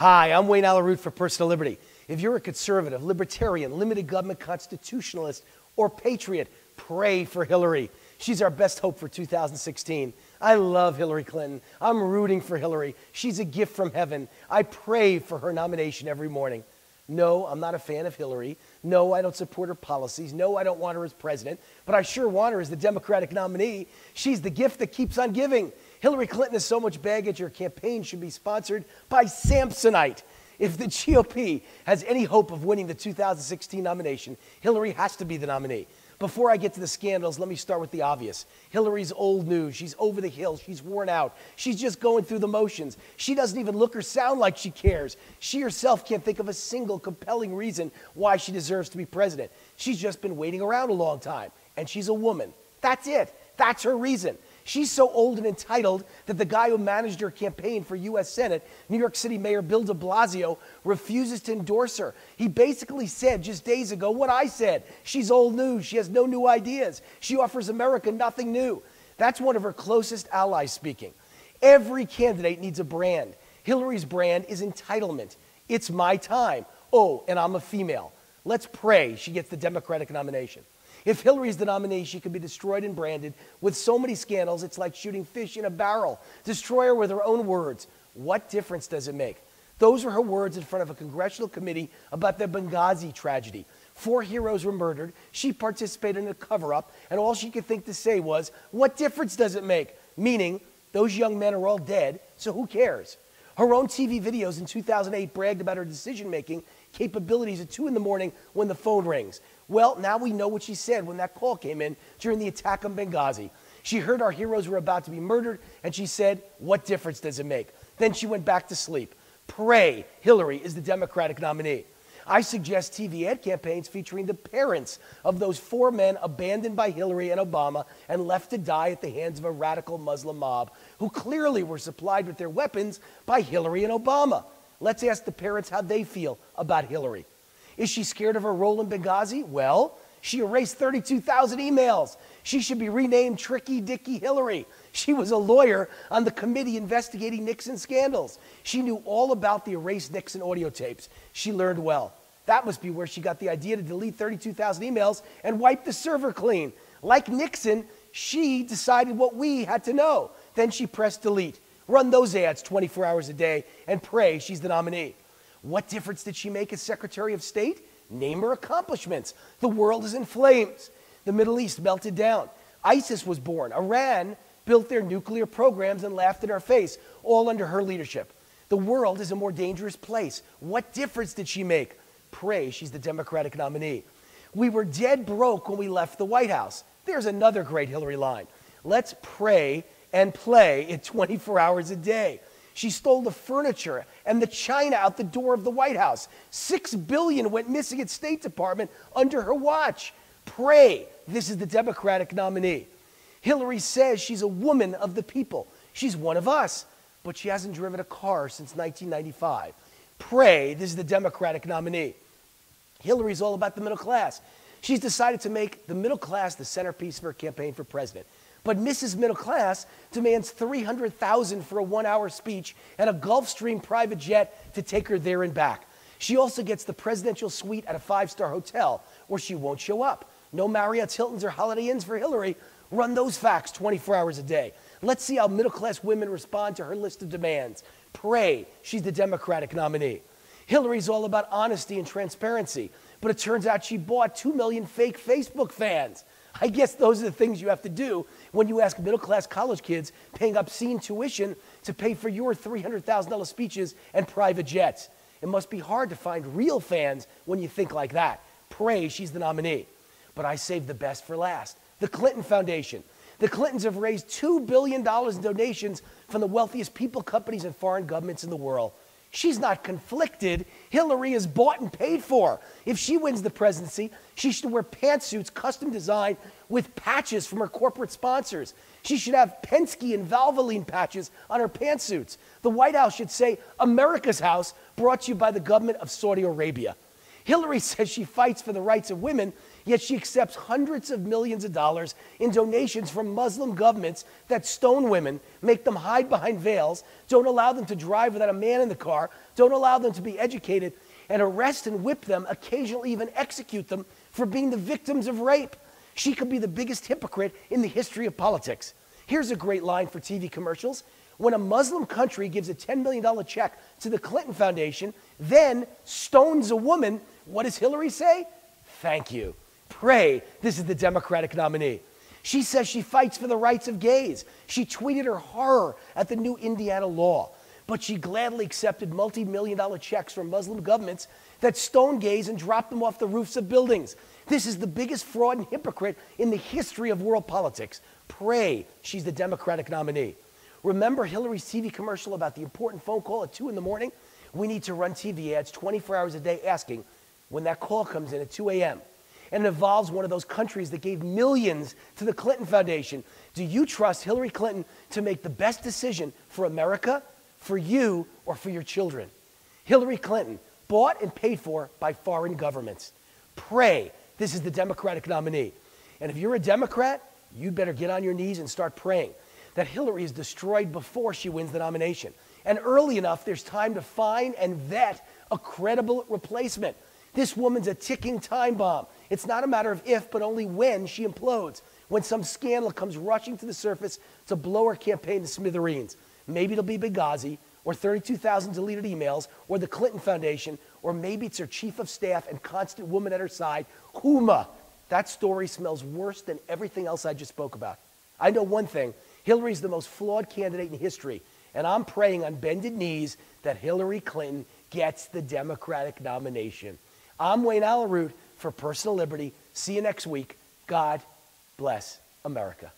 Hi, I'm Wayne Alaroot for Personal Liberty. If you're a conservative, libertarian, limited government constitutionalist, or patriot, pray for Hillary. She's our best hope for 2016. I love Hillary Clinton. I'm rooting for Hillary. She's a gift from heaven. I pray for her nomination every morning. No, I'm not a fan of Hillary. No, I don't support her policies. No, I don't want her as president. But I sure want her as the Democratic nominee. She's the gift that keeps on giving. Hillary Clinton has so much baggage, her campaign should be sponsored by Samsonite. If the GOP has any hope of winning the 2016 nomination, Hillary has to be the nominee. Before I get to the scandals, let me start with the obvious. Hillary's old news. She's over the hill. She's worn out. She's just going through the motions. She doesn't even look or sound like she cares. She herself can't think of a single compelling reason why she deserves to be president. She's just been waiting around a long time, and she's a woman. That's it. That's her reason. She's so old and entitled that the guy who managed her campaign for U.S. Senate, New York City Mayor Bill de Blasio, refuses to endorse her. He basically said just days ago what I said. She's old news. She has no new ideas. She offers America nothing new. That's one of her closest allies speaking. Every candidate needs a brand. Hillary's brand is entitlement. It's my time. Oh, and I'm a female. Let's pray she gets the Democratic nomination. If Hillary's the nominee, she could be destroyed and branded. With so many scandals, it's like shooting fish in a barrel. Destroy her with her own words. What difference does it make? Those are her words in front of a congressional committee about the Benghazi tragedy. 4 heroes were murdered. She participated in a cover-up, and all she could think to say was, what difference does it make? Meaning, those young men are all dead, so who cares? Her own TV videos in 2008 bragged about her decision-making capabilities at 2 in the morning when the phone rings. Well, now we know what she said when that call came in during the attack on Benghazi. She heard our heroes were about to be murdered, and she said, what difference does it make? Then she went back to sleep. Pray Hillary is the Democratic nominee. I suggest TV ad campaigns featuring the parents of those 4 men abandoned by Hillary and Obama and left to die at the hands of a radical Muslim mob who clearly were supplied with their weapons by Hillary and Obama. Let's ask the parents how they feel about Hillary. Is she scared of her role in Benghazi? Well, she erased 32,000 emails. She should be renamed Tricky Dicky Hillary. She was a lawyer on the committee investigating Nixon scandals. She knew all about the erased Nixon audio tapes. She learned well. That must be where she got the idea to delete 32,000 emails and wipe the server clean. Like Nixon, she decided what we had to know. Then she pressed delete. Run those ads 24 hours a day and pray she's the nominee. What difference did she make as Secretary of State? Name her accomplishments. The world is in flames. The Middle East melted down. ISIS was born. Iran built their nuclear programs and laughed in our face, all under her leadership. The world is a more dangerous place. What difference did she make? Pray she's the Democratic nominee. We were dead broke when we left the White House. There's another great Hillary line. Let's pray and play it 24 hours a day. She stole the furniture and the china out the door of the White House. $6 billion went missing at State Department under her watch. Pray this is the Democratic nominee. Hillary says she's a woman of the people. She's one of us, but she hasn't driven a car since 1995. Pray this is the Democratic nominee. Hillary's all about the middle class. She's decided to make the middle class the centerpiece of her campaign for president. But Mrs. Middle Class demands $300,000 for a 1-hour speech and a Gulfstream private jet to take her there and back. She also gets the presidential suite at a 5-star hotel, or she won't show up. No Marriott's, Hiltons, or Holiday Inns for Hillary. Run those facts 24 hours a day. Let's see how middle-class women respond to her list of demands. Pray she's the Democratic nominee. Hillary's all about honesty and transparency, but it turns out she bought 2 million fake Facebook fans. I guess those are the things you have to do when you ask middle-class college kids paying obscene tuition to pay for your $300,000 speeches and private jets. It must be hard to find real fans when you think like that. Pray she's the nominee. But I saved the best for last. The Clinton Foundation. The Clintons have raised $2 billion in donations from the wealthiest people, companies, and foreign governments in the world. She's not conflicted. Hillary is bought and paid for. If she wins the presidency, she should wear pantsuits custom designed with patches from her corporate sponsors. She should have Penske and Valvoline patches on her pantsuits. The White House should say, America's house, brought to you by the government of Saudi Arabia. Hillary says she fights for the rights of women, Yet she accepts hundreds of millions of dollars in donations from Muslim governments that stone women, make them hide behind veils, don't allow them to drive without a man in the car, don't allow them to be educated, and arrest and whip them, occasionally even execute them for being the victims of rape. She could be the biggest hypocrite in the history of politics. Here's a great line for TV commercials. When a Muslim country gives a $10 million check to the Clinton Foundation, then stones a woman, what does Hillary say? Thank you. Pray this is the Democratic nominee. She says she fights for the rights of gays. She tweeted her horror at the new Indiana law, but she gladly accepted multi-million-dollar checks from Muslim governments that stone gays and drop them off the roofs of buildings. This is the biggest fraud and hypocrite in the history of world politics. Pray she's the Democratic nominee. Remember Hillary's TV commercial about the important phone call at 2 in the morning? We need to run TV ads 24 hours a day asking when that call comes in at 2 a.m. And it involves one of those countries that gave millions to the Clinton Foundation. Do you trust Hillary Clinton to make the best decision for America, for you, or for your children? Hillary Clinton, bought and paid for by foreign governments. Pray this is the Democratic nominee. And if you're a Democrat, you better get on your knees and start praying that Hillary is destroyed before she wins the nomination. And early enough, there's time to find and vet a credible replacement. This woman's a ticking time bomb. It's not a matter of if, but only when she implodes, when some scandal comes rushing to the surface to blow her campaign to smithereens. Maybe it'll be Benghazi, or 32,000 deleted emails, or the Clinton Foundation, or maybe it's her chief of staff and constant woman at her side, Huma. That story smells worse than everything else I just spoke about. I know one thing. Hillary's the most flawed candidate in history, and I'm praying on bended knees that Hillary Clinton gets the Democratic nomination. I'm Wayne Alaroot for Personal Liberty. See you next week. God bless America.